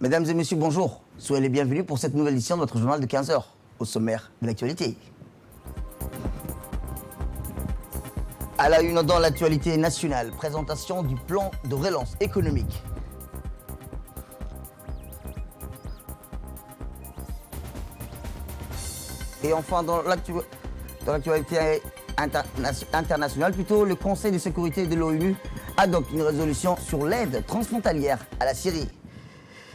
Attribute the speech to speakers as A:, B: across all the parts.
A: Mesdames et messieurs, bonjour. Soyez les bienvenus pour cette nouvelle édition de votre journal de 15 heures. Au sommaire de l'actualité. À la une dans l'actualité nationale, présentation du plan de relance économique. Et enfin, dans l'actualité internationale, plutôt, le Conseil de sécurité de l'ONU adopte une résolution sur l'aide transfrontalière à la Syrie.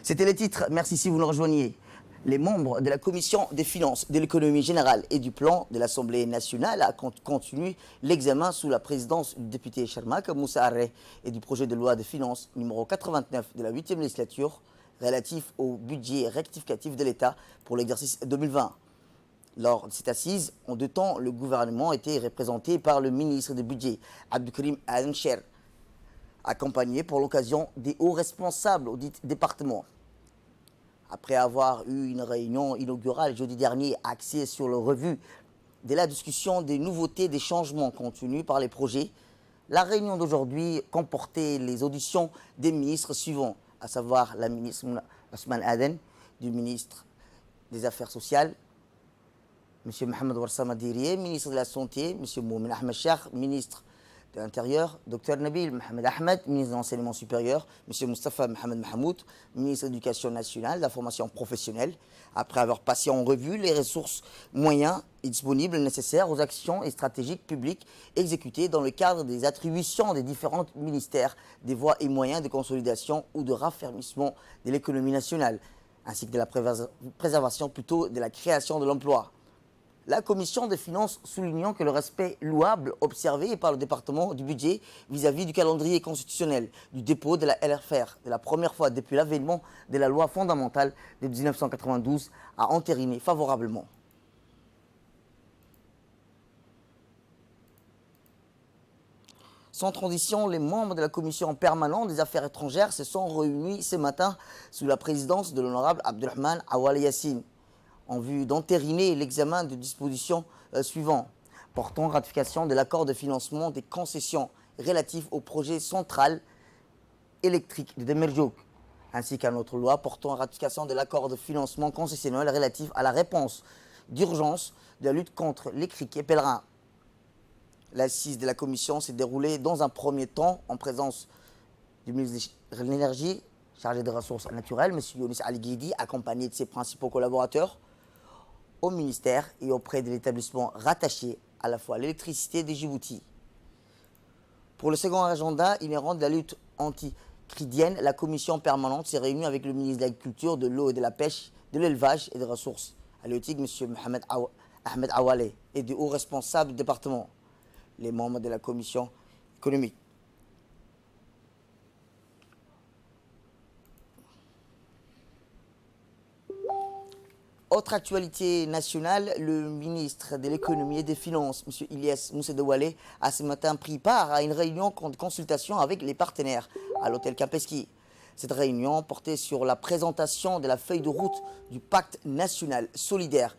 A: C'était les titres. Merci si vous nous rejoignez. Les membres de la Commission des finances, de l'économie générale et du plan de l'Assemblée nationale ont continué l'examen sous la présidence du député Sharmak Moussa Arreh et du projet de loi de finances numéro 89 de la 8e législature relatif au budget rectificatif de l'État pour l'exercice 2020. Lors de cette assise, en deux temps, le gouvernement était représenté par le ministre du budget, Abdelkarim Al-Cher, accompagné pour l'occasion des hauts responsables au dit département. Après avoir eu une réunion inaugurale jeudi dernier axée sur le revue de la discussion des nouveautés des changements contenus par les projets, la réunion d'aujourd'hui comportait les auditions des ministres suivants, à savoir la ministre Ousmane Aden, du ministre des Affaires sociales, M. Mohamed Warsama Diriye, ministre de la Santé, M. Moumen Ahmed Cheikh, ministre de l'Intérieur, Dr Nabil Mohamed Ahmed, ministre de l'Enseignement supérieur, M. Mustafa Mohamed Mahmoud, ministre de l'Éducation nationale, de la formation professionnelle, après avoir passé en revue les ressources, moyens et disponibles nécessaires aux actions et stratégies publiques exécutées dans le cadre des attributions des différents ministères, des voies et moyens de consolidation ou de raffermissement de l'économie nationale, ainsi que de la préservation plutôt de la création de l'emploi. La commission des finances soulignant que le respect louable observé par le département du budget vis-à-vis du calendrier constitutionnel du dépôt de la LFR de la première fois depuis l'avènement de la loi fondamentale de 1992 a entériné favorablement. Sans transition, les membres de la commission permanente des affaires étrangères se sont réunis ce matin sous la présidence de l'honorable Abdelrahman Awal Yassine, en vue d'entériner l'examen de dispositions suivantes, portant ratification de l'accord de financement des concessions relatifs au projet central électrique de Demerjouk, ainsi qu'à notre loi portant ratification de l'accord de financement concessionnel relatif à la réponse d'urgence de la lutte contre les criquets pèlerins. L'assise de la commission s'est déroulée dans un premier temps en présence du ministre de l'Énergie, chargé des ressources naturelles, M. Younis Ali Guidi, accompagné de ses principaux collaborateurs, au ministère et auprès de l'établissement rattaché à la fois à l'électricité de Djibouti. Pour le second agenda inhérent de la lutte anticridienne, la commission permanente s'est réunie avec le ministre de l'Agriculture, de l'eau et de la pêche, de l'élevage et des ressources halieutiques, M. Mohamed Ahmed Awale, et de hauts responsables du département, les membres de la commission économique. Autre actualité nationale, le ministre de l'économie et des finances, M. Ilyas Moussedouale, a ce matin pris part à une réunion de consultation avec les partenaires à l'hôtel Campeski. Cette réunion portait sur la présentation de la feuille de route du pacte national solidaire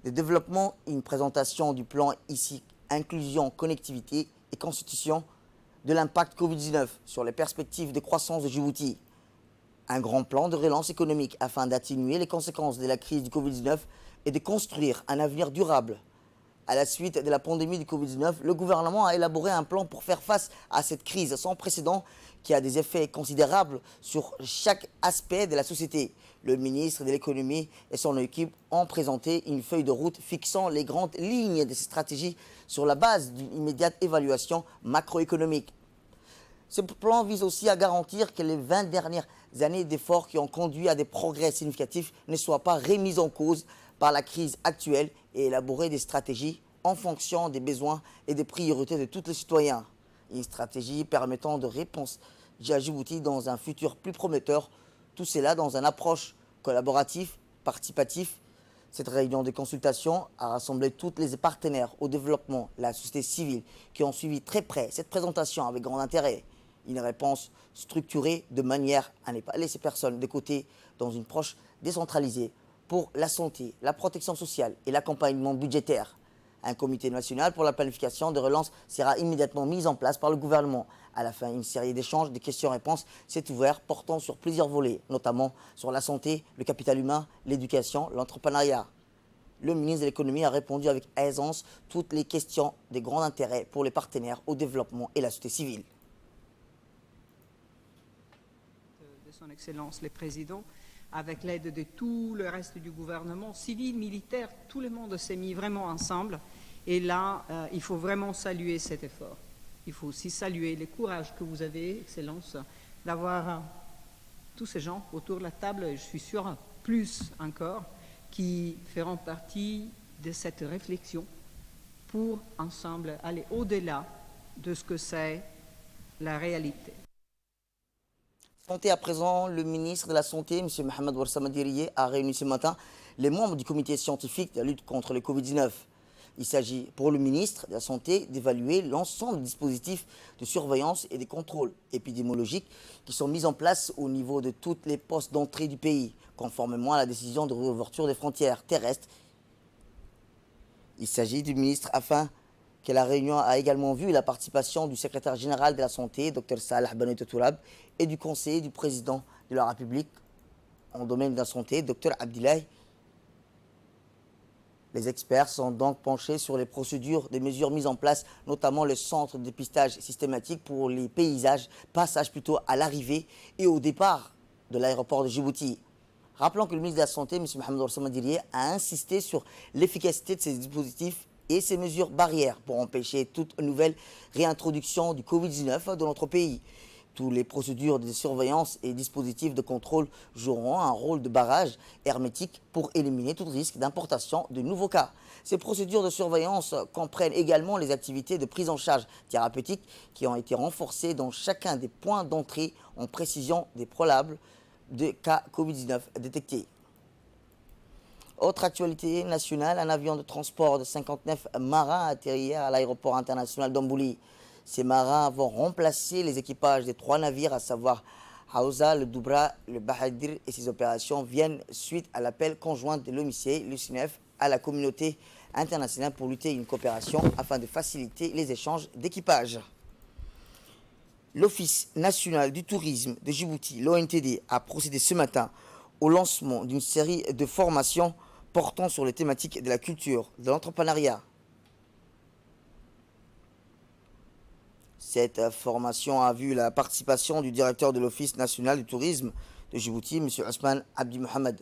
A: de développement, une présentation du plan ici inclusion, connectivité et constitution de l'impact Covid-19 sur les perspectives de croissance de Djibouti. Un grand plan de relance économique afin d'atténuer les conséquences de la crise du Covid-19 et de construire un avenir durable. À la suite de la pandémie du Covid-19, le gouvernement a élaboré un plan pour faire face à cette crise sans précédent qui a des effets considérables sur chaque aspect de la société. Le ministre de l'économie et son équipe ont présenté une feuille de route fixant les grandes lignes de ces stratégies sur la base d'une immédiate évaluation macroéconomique. Ce plan vise aussi à garantir que les 20 dernières années d'efforts qui ont conduit à des progrès significatifs ne soient pas remises en cause par la crise actuelle et élaborer des stratégies en fonction des besoins et des priorités de tous les citoyens. Une stratégie permettant de répondre à Djibouti dans un futur plus prometteur, tout cela dans une approche collaborative, participative. Cette réunion de consultation a rassemblé tous les partenaires au développement, la société civile, qui ont suivi très près cette présentation avec grand intérêt. Une réponse structurée de manière à ne pas laisser personne de côté dans une approche décentralisée pour la santé, la protection sociale et l'accompagnement budgétaire. Un comité national pour la planification de relance sera immédiatement mis en place par le gouvernement. À la fin, une série d'échanges, de questions-réponses s'est ouverte, portant sur plusieurs volets, notamment sur la santé, le capital humain, l'éducation, l'entrepreneuriat. Le ministre de l'économie a répondu avec aisance toutes les questions de grand intérêt pour les partenaires au développement et la société civile.
B: De son Excellence le Président, avec l'aide de tout le reste du gouvernement, civil, militaire, tout le monde s'est mis vraiment ensemble. Et là, il faut vraiment saluer cet effort. Il faut aussi saluer le courage que vous avez, Excellence, d'avoir tous ces gens autour de la table, et je suis sûr, plus encore, qui feront partie de cette réflexion pour ensemble aller au-delà de ce que c'est la réalité.
A: Santé à présent, le ministre de la Santé, M. Mohamed Ouarsama Diriye, a réuni ce matin les membres du comité scientifique de la lutte contre le Covid-19. Il s'agit pour le ministre de la Santé d'évaluer l'ensemble des dispositifs de surveillance et des contrôles épidémiologiques qui sont mis en place au niveau de toutes les postes d'entrée du pays, conformément à la décision de réouverture des frontières terrestres. Il s'agit du ministre afin que la réunion a également vu la participation du secrétaire général de la Santé, Dr Salah Benoît Tourab, et du conseiller du président de la République en domaine de la santé, Dr Abdillahi. Les experts sont donc penchés sur les procédures des mesures mises en place, notamment le centre de dépistage systématique pour les passages plutôt à l'arrivée et au départ de l'aéroport de Djibouti. Rappelons que le ministre de la Santé, M. Mohamed Ouarsama Diriye, a insisté sur l'efficacité de ces dispositifs et ces mesures barrières pour empêcher toute nouvelle réintroduction du Covid-19 dans notre pays. Toutes les procédures de surveillance et dispositifs de contrôle joueront un rôle de barrage hermétique pour éliminer tout risque d'importation de nouveaux cas. Ces procédures de surveillance comprennent également les activités de prise en charge thérapeutique qui ont été renforcées dans chacun des points d'entrée en précision des probables de cas Covid-19 détectés. Autre actualité nationale, un avion de transport de 59 marins a atterri hier à l'aéroport international d'Ambouli. Ces marins vont remplacer les équipages des 3 navires, à savoir Hausa, le Doubra, le Bahadir, et ces opérations viennent suite à l'appel conjoint de l'OMICE, le CNEF, à la communauté internationale pour lutter une coopération afin de faciliter les échanges d'équipages. L'Office national du tourisme de Djibouti, l'ONTD, a procédé ce matin au lancement d'une série de formations portant sur les thématiques de la culture, de l'entrepreneuriat. Cette formation a vu la participation du directeur de l'Office national du tourisme de Djibouti, M. Ousmane Abdi Mohamed.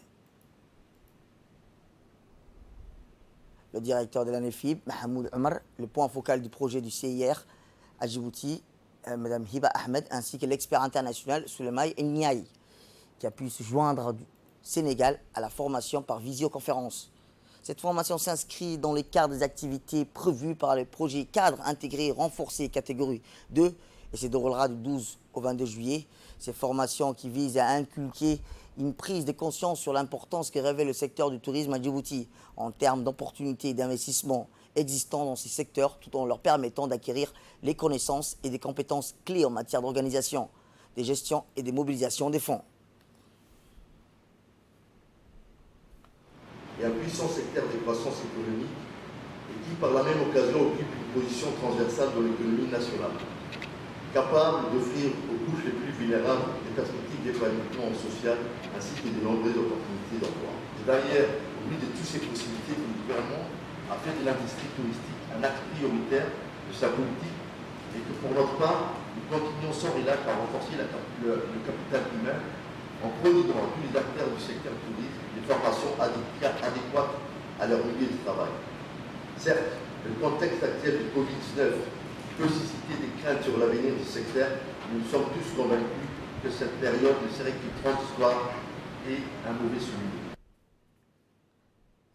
A: Le directeur de la NEFIB, Mahmoud Omar, le point focal du projet du CIR à Djibouti, Mme Hiba Ahmed, ainsi que l'expert international Souleymane Niaï, qui a pu se joindre du Sénégal à la formation par visioconférence. Cette formation s'inscrit dans le cadre des activités prévues par le projet cadre intégré renforcé catégorie 2 et se déroulera du 12 au 22 juillet. Ces formations qui visent à inculquer une prise de conscience sur l'importance que revêt le secteur du tourisme à Djibouti en termes d'opportunités d'investissement existant dans ces secteurs, tout en leur permettant d'acquérir les connaissances et des compétences clés en matière d'organisation, de gestion et de mobilisation des fonds.
C: Et un puissant secteur de croissance économique et qui, par la même occasion, occupe une position transversale dans l'économie nationale, capable d'offrir aux couches les plus vulnérables des perspectives d'épanouissement social ainsi que de nombreuses opportunités d'emploi. C'est d'ailleurs, au vu de toutes ces possibilités, que le gouvernement a fait de l'industrie touristique un acte prioritaire de sa politique et que pour notre part, nous continuons sans relâche à renforcer le capital humain en prodiguant à tous les acteurs du secteur tourisme des formations adéquates à leur milieu de travail. Certes, le contexte actuel du Covid-19 peut susciter des craintes sur l'avenir du secteur, mais nous sommes tous convaincus que cette période ne serait qu'une transitoire et un mauvais souvenir.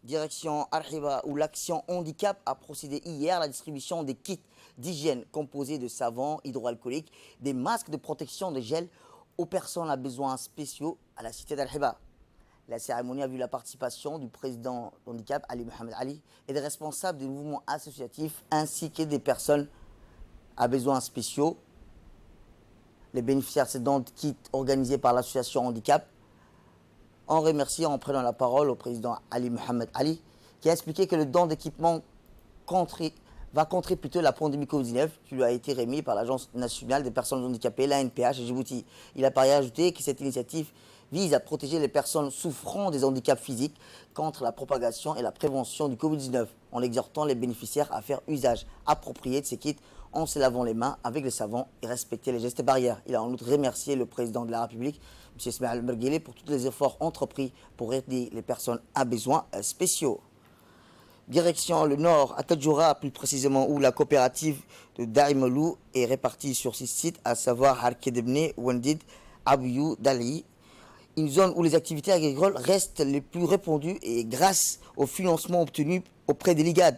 A: Direction Arhiba, où l'Action Handicap a procédé hier à la distribution des kits d'hygiène composés de savon hydroalcoolique, des masques de protection de gel aux personnes à besoins spéciaux à la cité d'Arhiba. La cérémonie a vu la participation du président handicap, Ali Mohamed Ali, et des responsables des mouvements associatifs, ainsi que des personnes à besoins spéciaux. Les bénéficiaires de ces dons de kits organisés par l'association handicap ont remercié en prenant la parole au président Ali Mohamed Ali, qui a expliqué que le don d'équipement va contrer plutôt la pandémie Covid-19 qui lui a été remis par l'Agence nationale des personnes handicapées, l'ANPH, à Djibouti. Il a par ailleurs ajouté que cette initiative vise à protéger les personnes souffrant des handicaps physiques contre la propagation et la prévention du Covid-19, en exhortant les bénéficiaires à faire usage approprié de ces kits en se lavant les mains avec le savon et respecter les gestes barrières. Il a en outre remercié le président de la République, M. Ismaël Merguele, pour tous les efforts entrepris pour aider les personnes à besoins spéciaux. Direction le nord, à Tadjoura, plus précisément, où la coopérative de Darimolou est répartie sur 6 sites, à savoir Harkedebne, Wendid, Abouyou, Dali. Une zone où les activités agricoles restent les plus répandues et grâce au financement obtenu auprès des Ligades.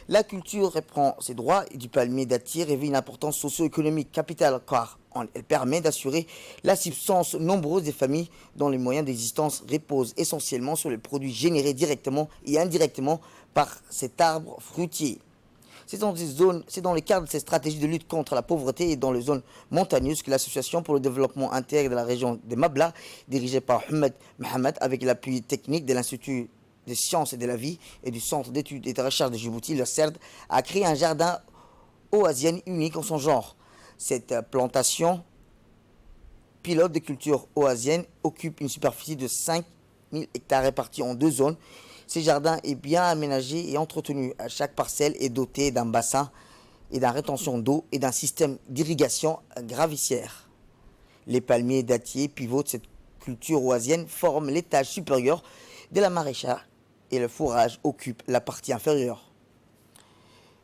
A: La culture reprend ses droits et du palmier dattier revêt une importance socio-économique capitale car elle permet d'assurer la subsistance nombreuse des familles dont les moyens d'existence reposent essentiellement sur les produits générés directement et indirectement par cet arbre fruitier. C'est dans le cadre de ces stratégies de lutte contre la pauvreté et dans les zones montagneuses que l'Association pour le développement intègre de la région des Mabla, dirigée par Ahmed Mohamed avec l'appui technique de l'Institut des sciences et de la vie et du Centre d'études et de recherche de Djibouti, le CERD, a créé un jardin oasien unique en son genre. Cette plantation pilote de culture oasienne occupe une superficie de 5000 hectares répartis en 2 zones. Ce jardin est bien aménagé et entretenu. Chaque parcelle est dotée d'un bassin et d'une rétention d'eau et d'un système d'irrigation gravicière. Les palmiers dattiers, pivots de cette culture oasienne, forment l'étage supérieur de la maraîchage et le fourrage occupe la partie inférieure.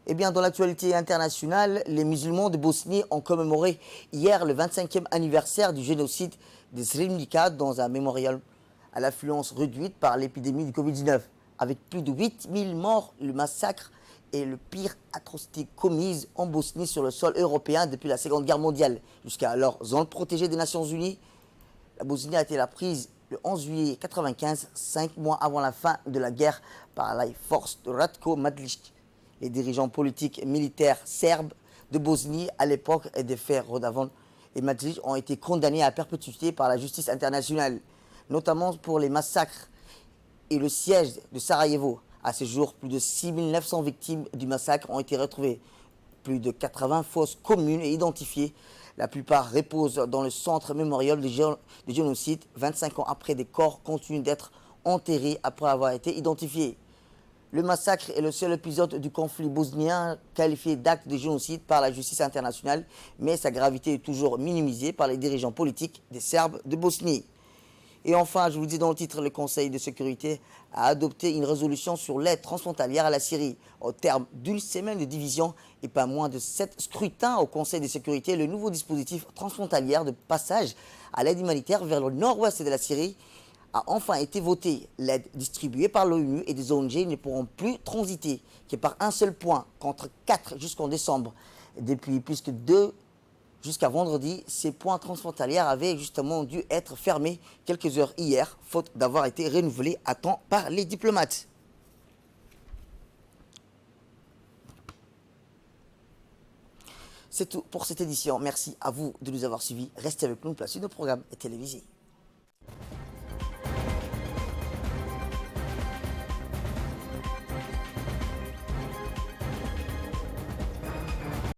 A: Eh bien, dans l'actualité internationale, les musulmans de Bosnie ont commémoré hier le 25e anniversaire du génocide de Srebrenica dans un mémorial à l'affluence réduite par l'épidémie du Covid-19. Avec plus de 8000 morts, le massacre est le pire atrocité commise en Bosnie sur le sol européen depuis la Seconde Guerre mondiale. Jusqu'à alors zone protégée des Nations Unies, la Bosnie a été la prise le 11 juillet 1995, 5 mois avant la fin de la guerre, par les forces de Ratko Mladic. Les dirigeants politiques et militaires serbes de Bosnie à l'époque et des frères Radovan et Mladic ont été condamnés à perpétuité par la justice internationale, notamment pour les massacres et le siège de Sarajevo. À ce jour, plus de 6900 victimes du massacre ont été retrouvées. Plus de 80 fosses communes et identifiées. La plupart reposent dans le centre mémorial de génocide. 25 ans après, des corps continuent d'être enterrés après avoir été identifiés. Le massacre est le seul épisode du conflit bosnien qualifié d'acte de génocide par la justice internationale, mais sa gravité est toujours minimisée par les dirigeants politiques des Serbes de Bosnie. Et enfin, je vous dis dans le titre, le Conseil de sécurité a adopté une résolution sur l'aide transfrontalière à la Syrie. Au terme d'une semaine de division et pas moins de 7 scrutins au Conseil de sécurité, le nouveau dispositif transfrontalier de passage à l'aide humanitaire vers le nord-ouest de la Syrie a enfin été voté. L'aide distribuée par l'ONU et des ONG ne pourront plus transiter que par un seul point, contre 4 jusqu'en décembre. Depuis plus que 2 jusqu'à vendredi, ces points transfrontaliers avaient justement dû être fermés quelques heures hier, faute d'avoir été renouvelés à temps par les diplomates. C'est tout pour cette édition. Merci à vous de nous avoir suivis. Restez avec nous, place sur nos programmes télévisés.